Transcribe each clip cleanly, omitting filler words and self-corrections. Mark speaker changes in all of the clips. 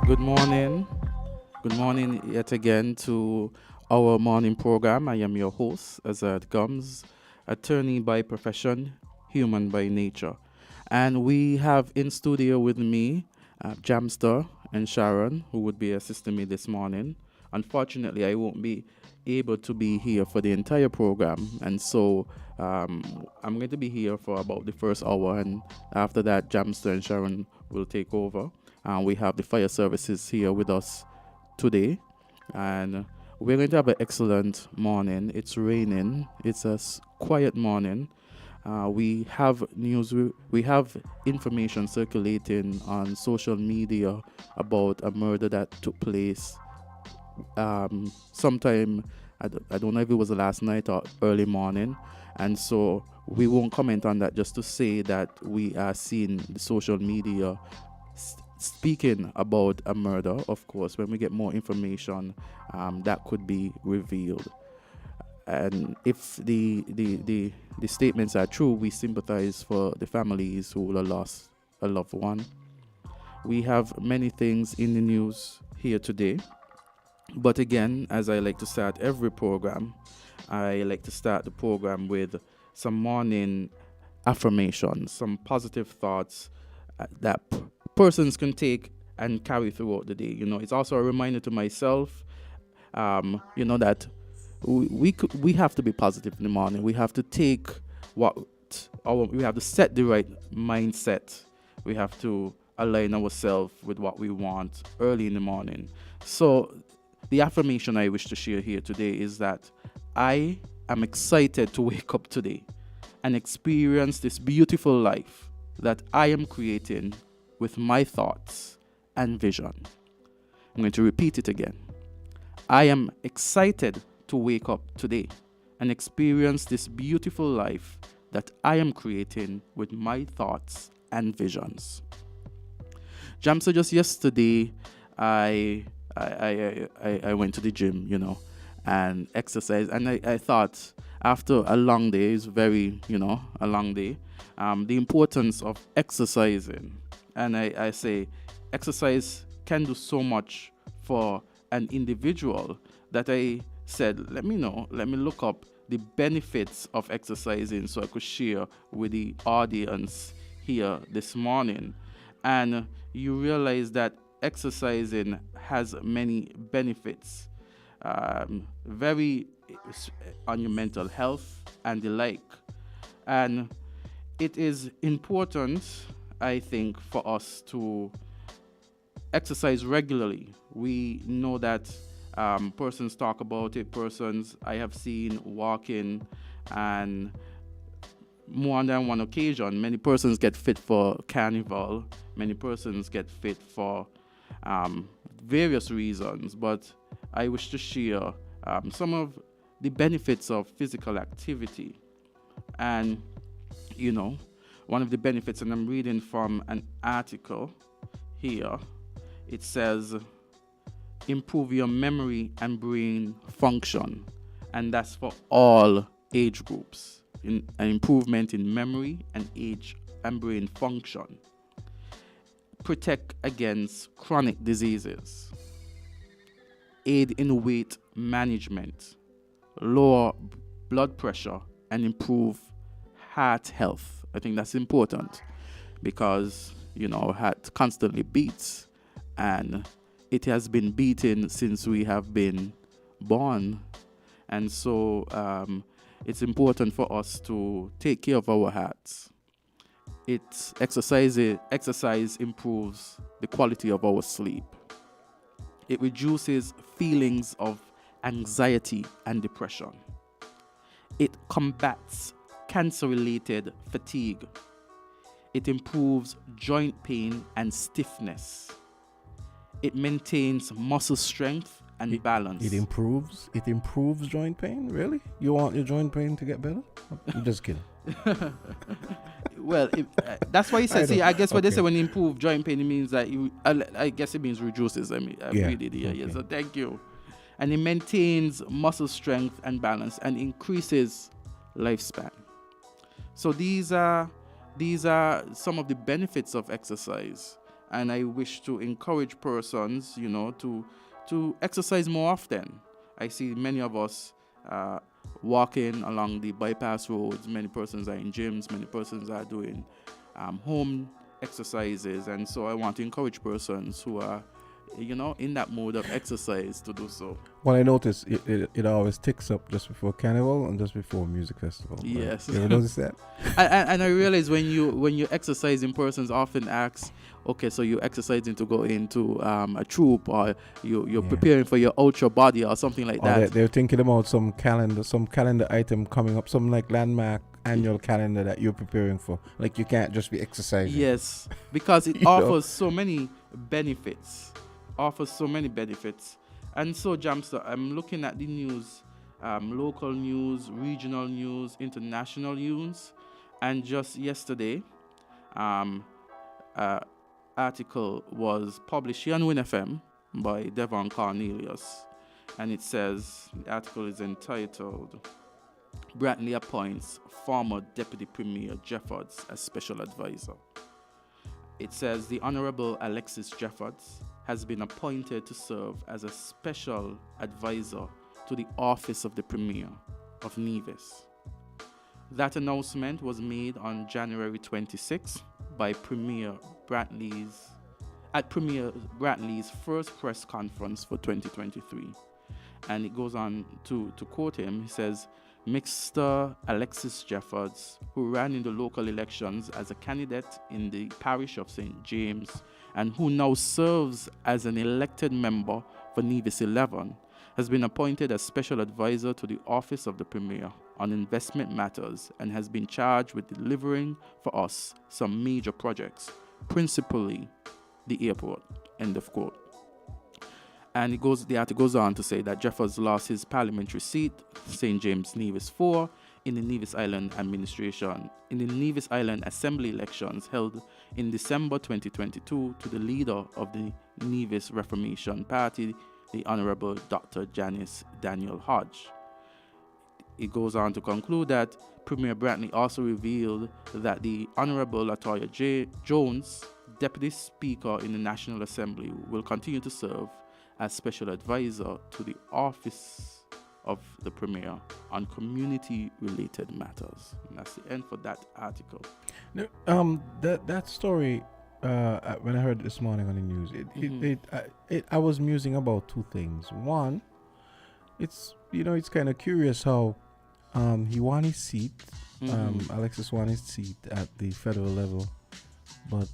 Speaker 1: Good morning. Good morning yet again to our morning program. I am your host, Azard Gumbs, attorney by profession, human by nature. And we have in studio with me Jamster and Sharon, who would be assisting me this morning. Unfortunately, I won't be able to be here for the entire program, and so I'm going to be here for about the first hour, and after that, Jamster and Sharon will take over. We have the fire services here with us today, and we're going to have an excellent morning. It's raining. It's a quiet morning. We have news. We have information circulating on social media about a murder that took place sometime. I don't know if it was last night or early morning, and so we won't comment on that. Just to say that we are seeing the social media speaking about a murder. Of course, when we get more information, that could be revealed. And if the statements are true, we sympathize for the families who will have lost a loved one. We have many things in the news here today. But again, as I like to start every program, I like to start the program with some morning affirmations, some positive thoughts that persons can take and carry throughout the day. It's also a reminder to myself, that we have to be positive in the morning. We have to take we have to set the right mindset. We have to align ourselves with what we want early in the morning. So the affirmation I wish to share here today is that I am excited to wake up today and experience this beautiful life that I am creating with my thoughts and vision. I'm going to repeat it again. I am excited to wake up today and experience this beautiful life that I am creating with my thoughts and visions. Jam, so just yesterday, I went to the gym, and exercised. And I thought after a long day, it's very, a long day, the importance of exercising. And I say exercise can do so much for an individual that I said, let me look up the benefits of exercising so I could share with the audience here this morning. And you realize that exercising has many benefits, very on your mental health and the like. And it is important, I think, for us to exercise regularly. We know that persons talk about it. Persons I have seen walking, and more than one occasion, many persons get fit for carnival. Many persons get fit for various reasons. But I wish to share some of the benefits of physical activity. And, one of the benefits, and I'm reading from an article here, it says, improve your memory and brain function. And that's for all age groups. An improvement in memory and age and brain function. Protect against chronic diseases. Aid in weight management. Lower blood pressure and improve heart health. I think that's important because, our heart constantly beats, and it has been beating since we have been born. And so it's important for us to take care of our hearts. Exercise improves the quality of our sleep. It reduces feelings of anxiety and depression. It combats cancer-related fatigue. It improves joint pain and stiffness. It maintains muscle strength and balance.
Speaker 2: It improves joint pain? Really? You want your joint pain to get better? I'm just kidding.
Speaker 1: Well, that's why you said. I guess what they say when you improve joint pain, it means that I guess it means reduces. Yeah. So thank you. And it maintains muscle strength and balance and increases lifespan. So these are some of the benefits of exercise. and I wish to encourage persons, to exercise more often. I see many of us walking along the bypass roads. Many persons are in gyms. Many persons are doing home exercises, and so I want to encourage persons who are, in that mode of exercise to do so.
Speaker 2: Well, I notice it always ticks up just before Carnival and just before music festival.
Speaker 1: Yes.
Speaker 2: Right? You ever notice that?
Speaker 1: and I realize when you exercising, persons often ask, okay, so you're exercising to go into a troop, or you're preparing for your ultra body or something like that.
Speaker 2: They're thinking about some calendar item coming up, some like landmark annual calendar that you're preparing for. Like, you can't just be exercising.
Speaker 1: Yes, because it offers so many benefits. And so, Jamster, I'm looking at the news, local news, regional news, international news, and just yesterday, article was published here on WINNFM by Devon Cornelius, and it says, the article is entitled, Brantley appoints former Deputy Premier Jeffords as special advisor. It says the Honorable Alexis Jeffords has been appointed to serve as a special advisor to the office of the Premier of Nevis. That announcement was made on January 26 by Premier Brantley's first press conference for 2023. And it goes on to quote him. He says, Mr. Alexis Jeffords, who ran in the local elections as a candidate in the parish of St. James and who now serves as an elected member for Nevis 11, has been appointed as special advisor to the office of the Premier on investment matters and has been charged with delivering for us some major projects, principally the airport. End of quote. And the article goes on to say that Jeffords lost his parliamentary seat, St. James Nevis 4, in the Nevis Island Assembly elections held in December 2022 to the leader of the Nevis Reformation Party, the Honorable Dr. Janice Daniel Hodge. It goes on to conclude that Premier Brantley also revealed that the Honorable Latoya Jones, Deputy Speaker in the National Assembly, will continue to serve as special advisor to the office of the Premier on community-related matters. And that's the end for that article.
Speaker 2: Now, that story, when I heard it this morning on the news, I was musing about two things. One, it's kind of curious how he won his seat. Alexis won his seat at the federal level, but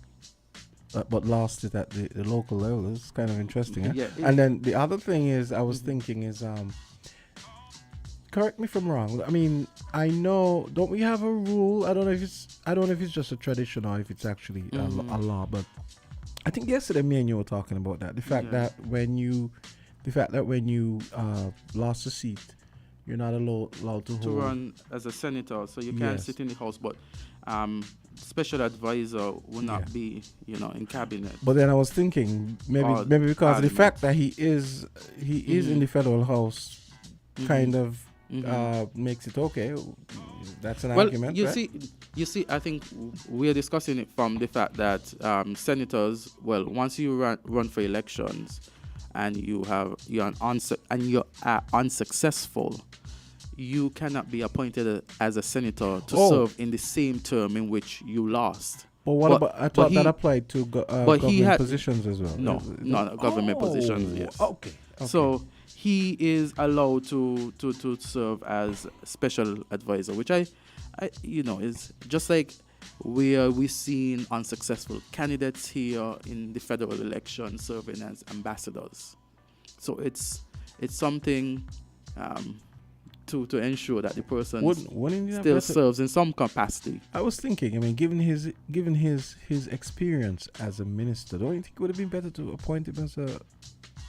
Speaker 2: lost it at the local level. It's kind of interesting.
Speaker 1: Yeah,
Speaker 2: and then the other thing is, I was thinking is, correct me if I'm wrong. I mean, I know, don't we have a rule? I don't know if it's just a tradition or if it's actually a law. But I think yesterday me and you were talking about that. The fact that when you lost a seat, you're not allowed to
Speaker 1: run as a senator, so you can't sit in the House, but special advisor will not be, in cabinet.
Speaker 2: But then I was thinking maybe because of the fact that he is in the federal House, kind of makes it okay. That's an argument.
Speaker 1: You see, I think we are discussing it from the fact that senators, once you run for elections, and you're unsuccessful, you cannot be appointed as a senator to serve in the same term in which you lost.
Speaker 2: But I thought that applied to government positions as well.
Speaker 1: No, not government positions. Yes.
Speaker 2: Okay.
Speaker 1: So he is allowed to serve as special advisor, which I is just like we seen unsuccessful candidates here in the federal election serving as ambassadors. So it's something to ensure that the person still serves in some capacity. I
Speaker 2: was thinking, given his experience as a minister, don't you think it would have been better to appoint him as a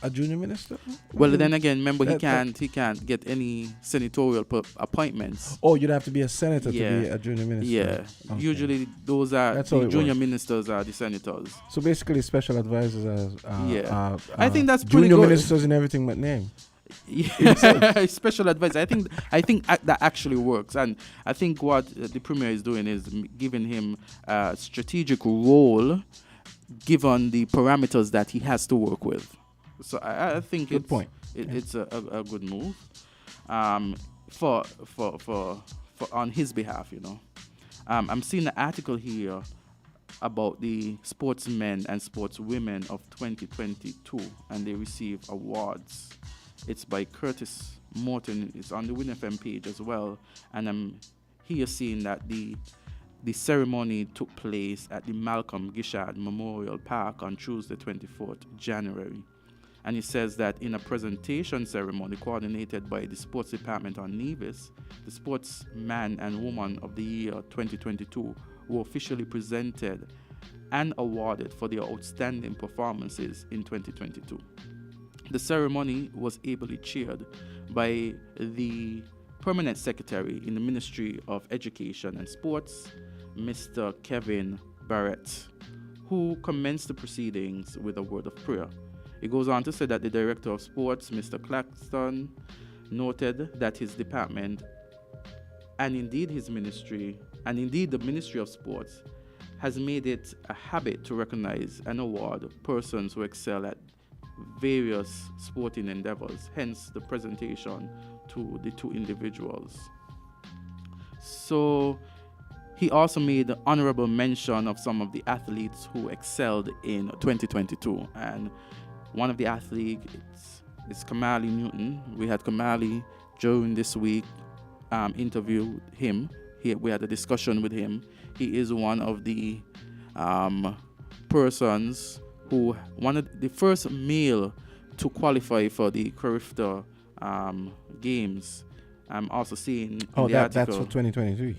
Speaker 2: junior minister?
Speaker 1: Well, then again, remember he can't get any senatorial appointments.
Speaker 2: Oh, you'd have to be a senator to be a junior minister.
Speaker 1: Yeah, okay. Usually those are the junior ministers are the senators.
Speaker 2: So basically, special advisors are
Speaker 1: I think that's pretty
Speaker 2: junior
Speaker 1: good.
Speaker 2: Ministers in everything but name.
Speaker 1: Yeah, special advisor. I think that actually works, and I think what the Premier is doing is giving him a strategic role given the parameters that he has to work with. So I think
Speaker 2: Good point.
Speaker 1: it's a good move for on his behalf, you know. I'm seeing an article here about the sportsmen and sportswomen of 2022, and they receive awards. It's by Curtis Morton. It's on the WINNFM page as well, and I'm here seeing that the ceremony took place at the Malcolm Gishard Memorial Park on Tuesday, 24th January. And it says that in a presentation ceremony coordinated by the Sports Department on Nevis, the Sportsman and Woman of the Year 2022 were officially presented and awarded for their outstanding performances in 2022. The ceremony was ably chaired by the Permanent Secretary in the Ministry of Education and Sports, Mr. Kevin Barrett, who commenced the proceedings with a word of prayer. It goes on to say that the Director of Sports, Mr. Claxton, noted that his department and indeed his ministry, and indeed the Ministry of Sports, has made it a habit to recognize and award persons who excel at various sporting endeavors, hence the presentation to the two individuals. So he also made honorable mention of some of the athletes who excelled in 2022, and one of the athletes is Kamali Newton. We had Kamali during this week interviewed him. We had a discussion with him. He is one of the persons who wanted the first male to qualify for the Carifta Games. I'm also seeing in the article.
Speaker 2: That's for 2023.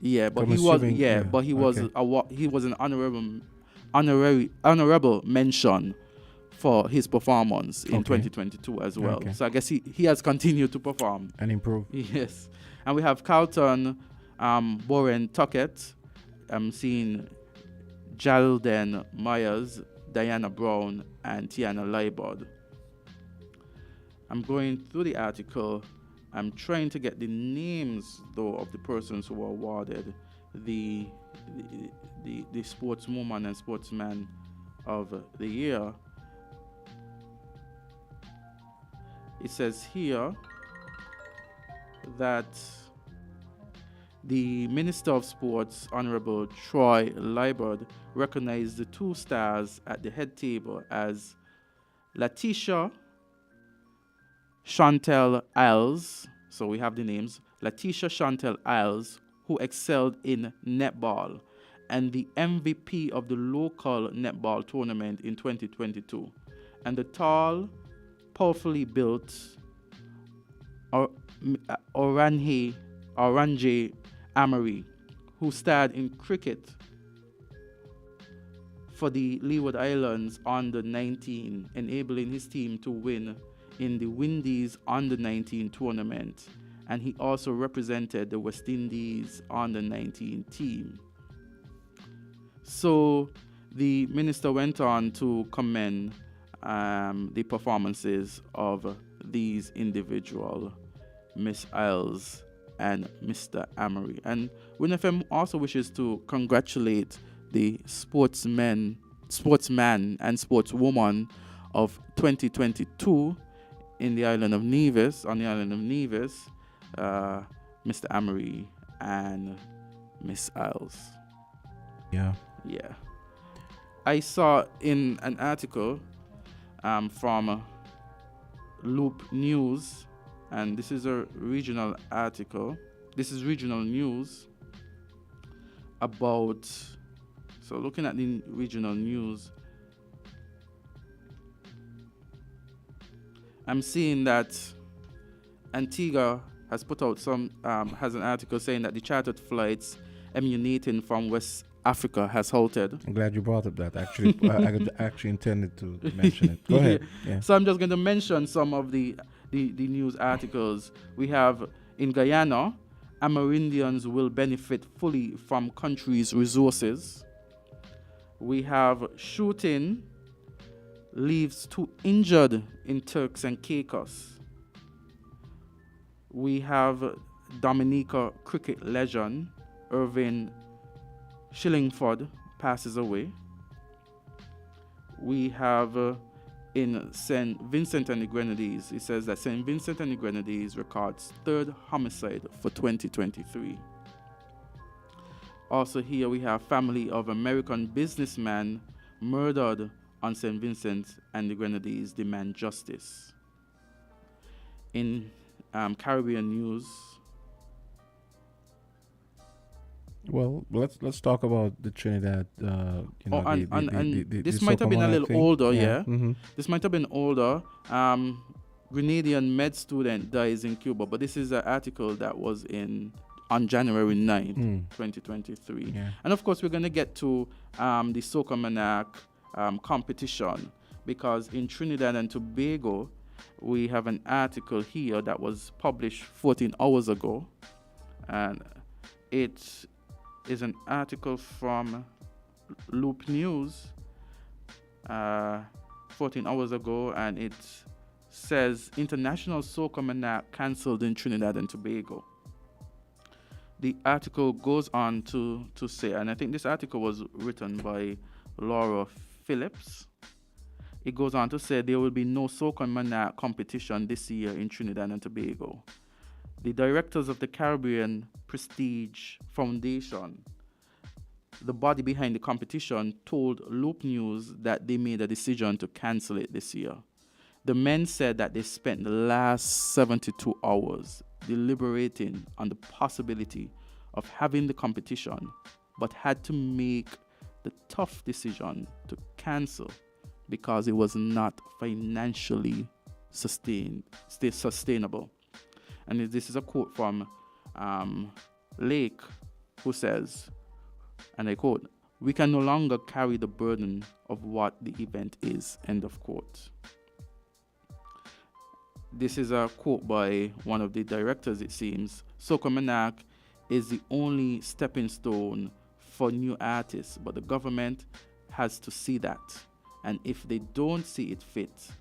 Speaker 1: Yeah, but he was but he was he was an honorable mention for his performance in 2022 as well. So I guess he has continued to perform
Speaker 2: and improve.
Speaker 1: Yes, and we have Carlton Boren Tuckett. I'm seeing Jalden Myers, Diana Brown, and Tiana Leibod. I'm going through the article. I'm trying to get the names, though, of the persons who were awarded the sportswoman and sportsman of the year. It says here that the Minister of Sports, Honorable Troy Leibod, recognized the two stars at the head table as Letitia Chantel Isles. So we have the names. Letitia Chantel Isles, who excelled in netball, and the MVP of the local netball tournament in 2022. And the tall, powerfully built Oranje Amory, who starred in cricket for the Leeward Islands under 19, enabling his team to win in the Windies under 19 tournament, and he also represented the West Indies under 19 team. So the minister went on to commend the performances of these individual Miss Isles and Mr. Amory. And WINNFM also wishes to congratulate the sportsman and sportswoman of 2022 in the island of Nevis, Mr. Amory and Miss Isles.
Speaker 2: Yeah.
Speaker 1: I saw in an article from Loop News, and this is a regional article. This is regional news about. So looking at the regional news, I'm seeing that Antigua has put out has an article saying that the chartered flights emanating from West Africa has halted.
Speaker 2: I'm glad you brought up that. Actually, I actually intended to mention it. Go ahead. Yeah.
Speaker 1: So I'm just going to mention some of the news articles. We have in Guyana, Amerindians will benefit fully from country's resources. We have shooting leaves 2 injured in Turks and Caicos. We have Dominica cricket legend Irving Shillingford passes away. we have in St. Vincent and the Grenadines, it says that St. Vincent and the Grenadines records third homicide for 2023. Also here we have family of American businessman murdered on St. Vincent and the Grenadines demand justice. In Caribbean news,
Speaker 2: Well, let's talk about the Trinidad.
Speaker 1: This
Speaker 2: the
Speaker 1: might have
Speaker 2: Soca
Speaker 1: been a
Speaker 2: Monarch
Speaker 1: little
Speaker 2: thing.
Speaker 1: older, yeah.
Speaker 2: Mm-hmm.
Speaker 1: This might have been older. Grenadian med student dies in Cuba, but this is an article that was on January 9th, 2023.
Speaker 2: Yeah.
Speaker 1: And of course, we're going to get to the Soca Monarch competition, because in Trinidad and Tobago, we have an article here that was published 14 hours ago. And it is an article from Loop News 14 hours ago, and it says International Soca Monarch cancelled in Trinidad and Tobago. The article goes on to say, and I think this article was written by Laura Phillips. It goes on to say there will be no Soca Monarch competition this year in Trinidad and Tobago. The directors of the Caribbean Prestige Foundation, the body behind the competition, told Loop News that they made a decision to cancel it this year. The men said that they spent the last 72 hours deliberating on the possibility of having the competition, but had to make the tough decision to cancel because it was not financially sustainable. And this is a quote from Lake, who says, and I quote, "We can no longer carry the burden of what the event is," end of quote. This is a quote by one of the directors, it seems. Soca Monarch is the only stepping stone for new artists, but the government has to see that. And if they don't see it fit,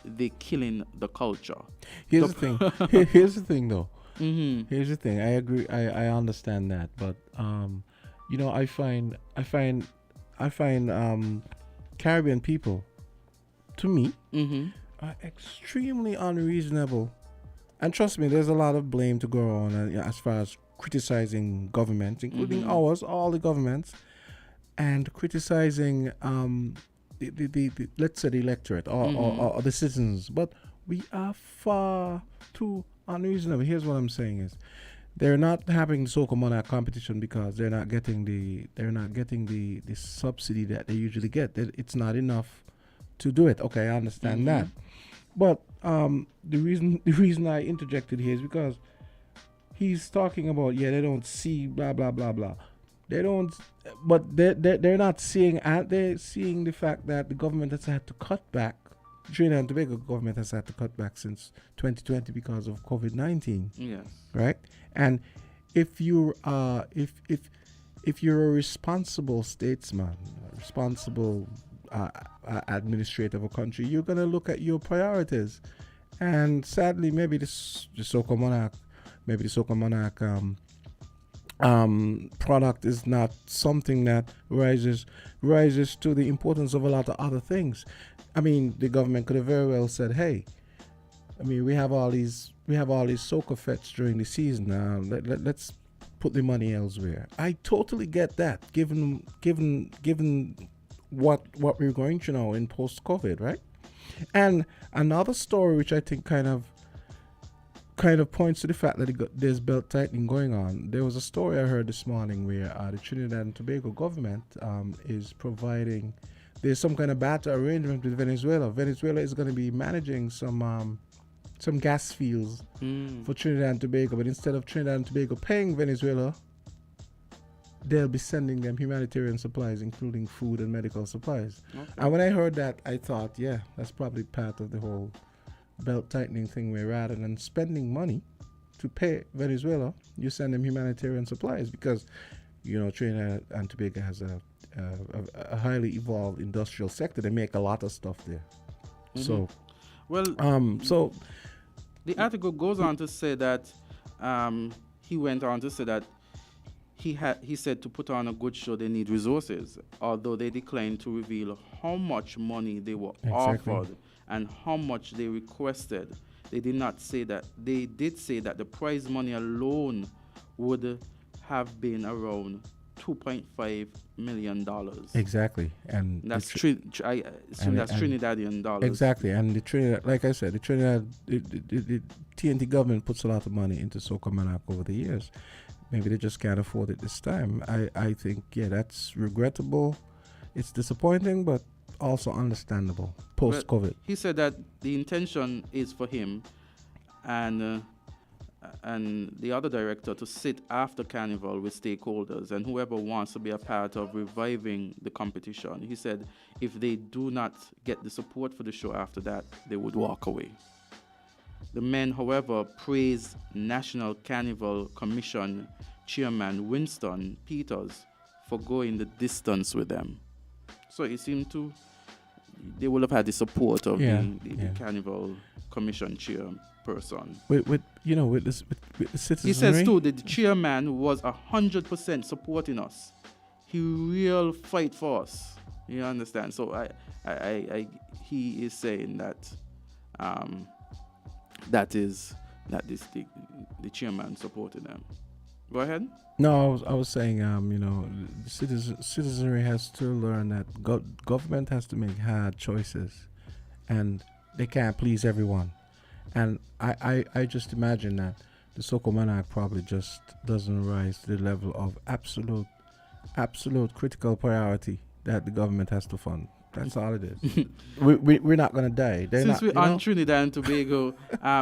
Speaker 1: they're killing the culture.
Speaker 2: Here's the thing. Here's the thing, though.
Speaker 1: Mm-hmm.
Speaker 2: Here's the thing. I agree. I understand that, but I find Caribbean people, to me, are extremely unreasonable. And trust me, there's a lot of blame to go on as far as criticizing governments, including ours, all the governments, and criticizing the let's say the electorate or the citizens. But we are far too unreasonable. Here's what I'm saying is, they're not having the Soca Monarch competition because they're not getting the subsidy that they usually get. It's not enough to do it. Okay, I understand that. But the reason I interjected here is because he's talking about they don't see blah blah blah blah. They don't, but they're not seeing. They're seeing the fact that the government has had to cut back. Trinidad and Tobago government has had to cut back since 2020 because of COVID-19.
Speaker 1: Yes.
Speaker 2: Right. And if you're if you're a responsible statesman, a responsible administrator of a country, you're gonna look at your priorities. And sadly, maybe the Soca Monarch product is not something that rises to the importance of a lot of other things. I mean, the government could have very well said, "Hey, I mean, we have all these soca fests during the season. Let's put the money elsewhere." I totally get that, given what we're going through now in post-COVID, right? And another story which I think kind of points to the fact that there's belt tightening going on. There was a story I heard this morning where the Trinidad and Tobago government is providing. There's some kind of barter arrangement with Venezuela. Venezuela is going to be managing some gas fields for Trinidad and Tobago, but instead of Trinidad and Tobago paying Venezuela, they'll be sending them humanitarian supplies, including food and medical supplies. Okay. And when I heard that, I thought, that's probably part of the whole belt tightening thing, where rather than spending money to pay Venezuela, you send them humanitarian supplies, because Trinidad and Tobago has a highly evolved industrial sector. They make a lot of stuff there. So the
Speaker 1: article goes on to say that he went on to say that he said to put on a good show they need resources, although they declined to reveal how much money they were offered and how much they requested. They did not say that. They did say that the prize money alone would have been around $2.5 million.
Speaker 2: Exactly, and
Speaker 1: that's that's Trinidadian dollars.
Speaker 2: Exactly, and the Trinidad, like I said, the Trinidad, the TNT government puts a lot of money into Soca Monarch over the years. Maybe they just can't afford it this time. I think, yeah, that's regrettable. It's disappointing, but also understandable post-COVID.
Speaker 1: He said that the intention is for him and the other director to sit after Carnival with stakeholders and whoever wants to be a part of reviving the competition. He said if they do not get the support for the show after that, they would walk away. The men, however, praised National Carnival Commission Chairman Winston Peters for going the distance with them. So it seemed they will have had the support of the Carnival Commission chairperson.
Speaker 2: With the citizenry.
Speaker 1: He says too that the chairman was 100% supporting us. He real fight for us. You understand? So he is saying that that is the chairman supporting them. Go ahead.
Speaker 2: No, I was saying, citizenry has to learn that government has to make hard choices, and they can't please everyone. And I just imagine that the Soca Monarch probably just doesn't rise to the level of absolute critical priority that the government has to fund. That's all it is. We're not going to die.
Speaker 1: Since we're on Trinidad and Tobago,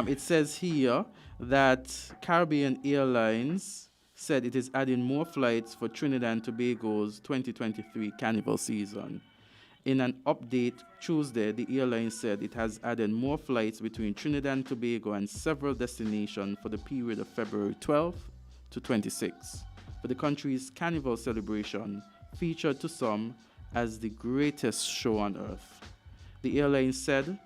Speaker 1: it says here that Caribbean Airlines said it is adding more flights for Trinidad and Tobago's 2023 Carnival season. In an update Tuesday, the airline said it has added more flights between Trinidad and Tobago and several destinations for the period of February 12th to 26th. For the country's Carnival celebration, featured to some as the greatest show on earth. The airline said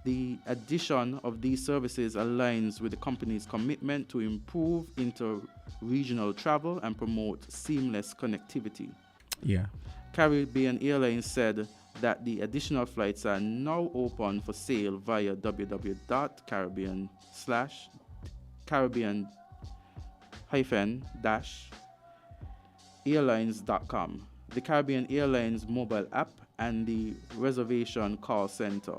Speaker 1: the addition of these services aligns with the company's commitment to improve inter-regional travel and promote seamless connectivity.
Speaker 2: Yeah.
Speaker 1: Caribbean Airlines said that the additional flights are now open for sale via www.caribbean-airlines.com, the Caribbean Airlines mobile app, and the reservation call center.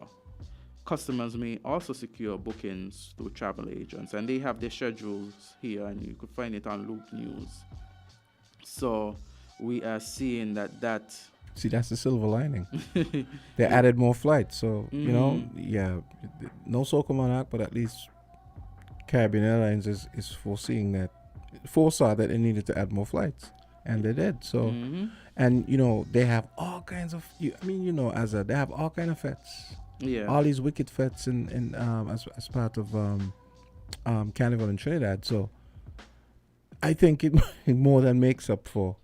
Speaker 1: Customers may also secure bookings through travel agents, and they have their schedules here, and you could find it on Loop News. So we are seeing that.
Speaker 2: See, that's the silver lining. They added more flights, so no Soca Monarch, but at least Caribbean Airlines is foresaw that they needed to add more flights, and they did. So, and they have all kinds of. Azard, they have all kinds of fets.
Speaker 1: Yeah.
Speaker 2: All these wicked fets in as part of Carnival in Trinidad. So I think it more than makes up for,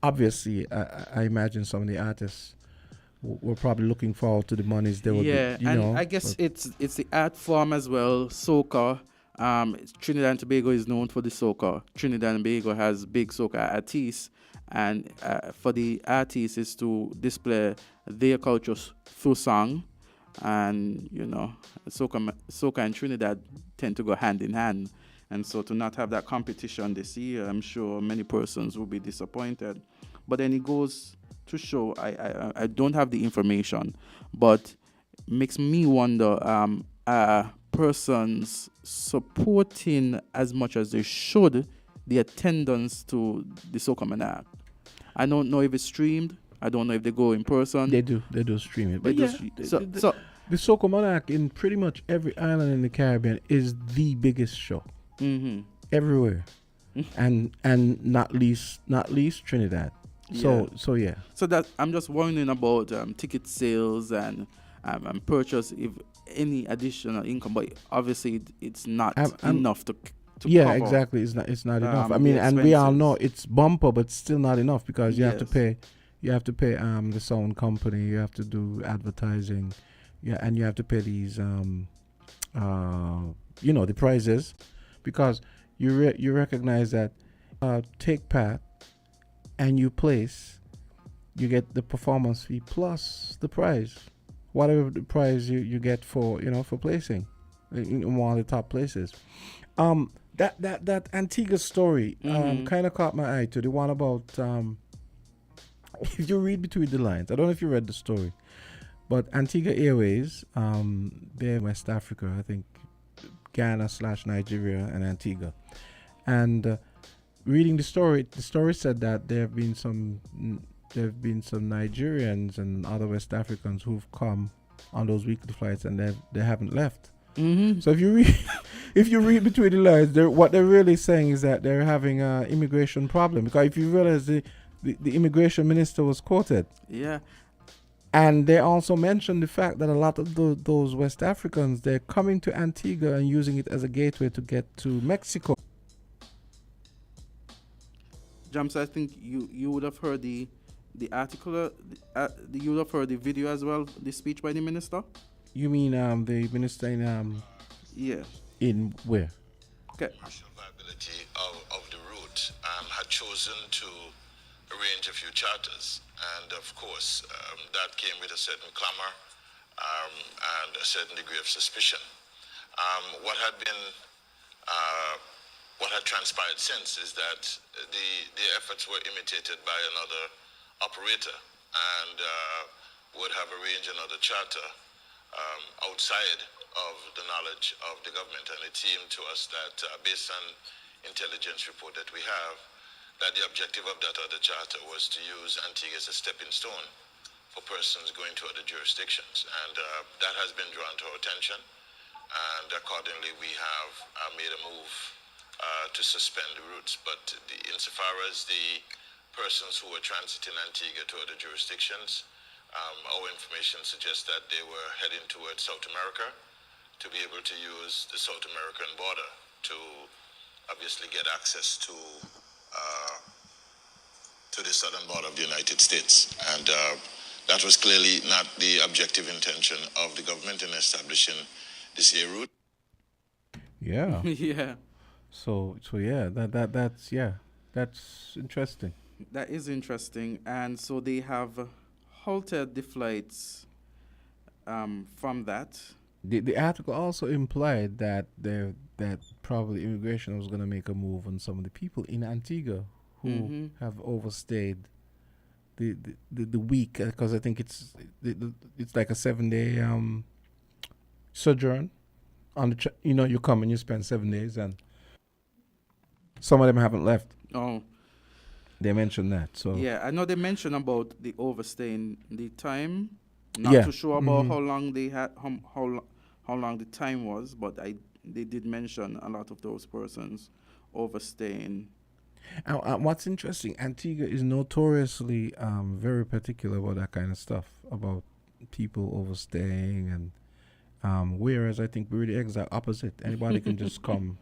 Speaker 2: Obviously, I imagine some of the artists were probably looking forward to the monies they would.
Speaker 1: Yeah, I guess it's the art form as well. Soca. Trinidad and Tobago is known for the soca. Trinidad and Tobago has big soca artists, and for the artists is to display their culture through song, and soca and Trinidad tend to go hand in hand, and so to not have that competition this year, I'm sure many persons will be disappointed. But then it goes to show, I don't have the information, but makes me wonder, persons supporting as much as they should the attendance to the Soca Monarch. I don't know if it's streamed. I don't know if they go in person.
Speaker 2: They do stream it. But
Speaker 1: so
Speaker 2: the Soca Monarch in pretty much every island in the Caribbean is the biggest show.
Speaker 1: Mm-hmm.
Speaker 2: Everywhere. And not least Trinidad. So yeah.
Speaker 1: So that I'm just wondering about ticket sales and purchase, if any additional income, but obviously it's not enough to cover,
Speaker 2: exactly. It's not enough. I mean, and we all know it's bumper, but still not enough because you have to pay the sound company, you have to do advertising, and you have to pay these the prizes, because you recognize that take part and you place, you get the performance fee plus the prize, whatever the prize you get for for placing in one of the top places. That Antigua story kind of caught my eye too. The one about if you read between the lines, I don't know if you read the story, but Antigua Airways, they're in West Africa, I think Ghana / Nigeria and Antigua, and reading the story said that there have been some Nigerians and other West Africans who've come on those weekly flights and they haven't left. So if you read between the lines, what they're really saying is that they're having an immigration problem, because if you realize the immigration minister was quoted.
Speaker 1: Yeah.
Speaker 2: And they also mentioned the fact that a lot of those West Africans, they're coming to Antigua and using it as a gateway to get to Mexico.
Speaker 1: Jams, I think you would have heard the article, you would have heard the video as well, the speech by the minister.
Speaker 2: You mean the minister in
Speaker 1: Yeah.
Speaker 2: in where?
Speaker 1: Okay.
Speaker 3: Commercial viability of the route had chosen to arrange a few charters, and of course that came with a certain clamor and a certain degree of suspicion. What had transpired since is that the efforts were imitated by another operator and would have arranged another charter outside of the knowledge of the government. And it seemed to us that based on intelligence report that we have, that the objective of that other charter was to use Antigua as a stepping stone for persons going to other jurisdictions. And that has been drawn to our attention. And accordingly, we have made a move to suspend the routes. But insofar as the persons who were transiting Antigua to other jurisdictions, our information suggests that they were heading towards South America to be able to use the South American border to obviously get access to the southern border of the United States. And that was clearly not the objective intention of the government in establishing this air route.
Speaker 2: Yeah.
Speaker 1: Yeah.
Speaker 2: So yeah, that's interesting.
Speaker 1: That is interesting. And so they have halted the flights from that.
Speaker 2: The article also implied that probably immigration was going to make a move on some of the people in Antigua who have overstayed the week, because I think it's like a 7-day sojourn on the you come and you spend 7 days, and some of them haven't left.
Speaker 1: Oh.
Speaker 2: They mentioned that. So
Speaker 1: yeah, I know they mentioned about the overstaying the time. Not too sure about how long they had, how long the time was, but they did mention a lot of those persons overstaying.
Speaker 2: And what's interesting, Antigua is notoriously very particular about that kind of stuff, about people overstaying, and whereas I think we're the exact opposite. Anybody can just come.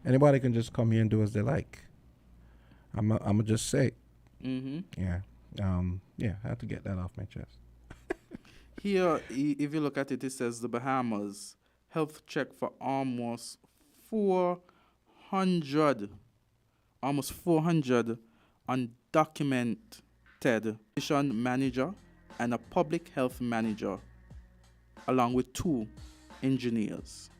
Speaker 2: Anybody can just come here and do as they like. I'ma just say. Yeah. I had to get that off my chest.
Speaker 1: Here, if you look at it, it says the Bahamas health check for almost 400 undocumented mission manager and a public health manager, along with 2 engineers.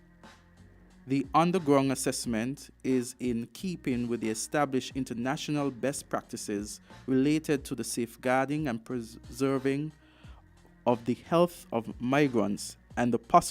Speaker 1: The underground assessment is in keeping with the established international best practices related to the safeguarding and preserving of the health of migrants and the possible